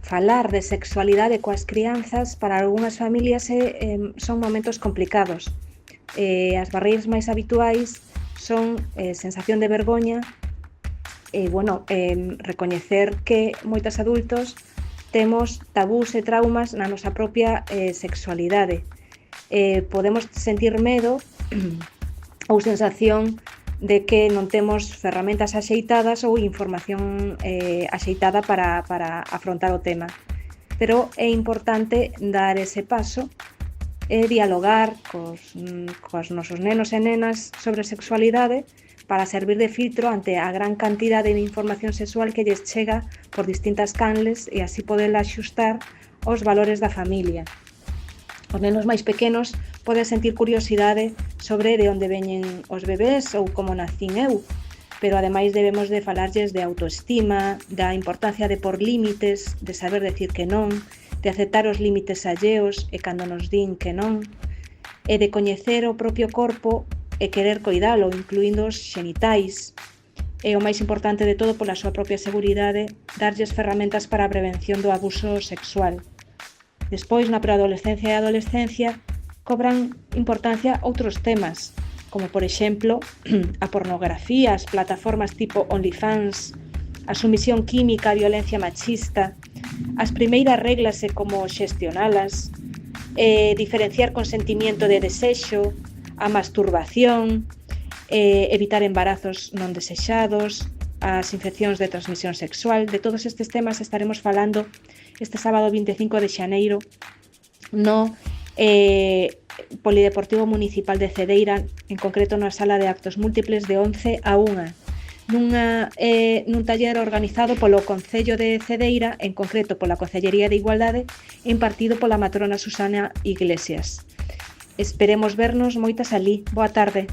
falar de sexualidade coas crianzas para algunhas familias son momentos complicados. As barreiras máis habituais son sensación de vergoña e, recoñecer que moitos adultos temos tabús e traumas na nosa propia sexualidade. Podemos sentir medo ou sensación de que non temos ferramentas axeitadas ou información axeitada para afrontar o tema. Pero é importante dar ese paso e dialogar cos nosos nenos e nenas sobre sexualidade para servir de filtro ante a gran cantidade de información sexual que lles chega por distintas canles e así poder axustar aos valores da familia. Os nenos máis pequenos poden sentir curiosidade sobre de onde veñen os bebés ou como nacín eu, pero ademais debemos de falarlles de autoestima, da importancia de pôr límites, de saber decir que non, de aceptar os límites alleos e cando nos din que non, e de coñecer o propio corpo e querer coidalo, incluindo os xenitais. E o máis importante de todo, pola súa propia seguridade, darlles ferramentas para a prevención do abuso sexual. Despois, na preadolescencia e adolescencia, cobran importancia outros temas, como, por exemplo, a pornografía, as plataformas tipo OnlyFans, a sumisión química, a violencia machista, as primeiras reglas e como xestionalas, diferenciar consentimiento de desexo, a masturbación, evitar embarazos non desexados, as infeccións de transmisión sexual. De todos estes temas estaremos falando este sábado 25 de xaneiro no Polideportivo Municipal de Cedeira, en concreto na sala de actos múltiples de 11 a 1, nun taller organizado polo Concello de Cedeira, en concreto pola Concellería de Igualdade, e impartido pola matrona Susana Iglesias. Esperemos vernos moitas alí. Boa tarde.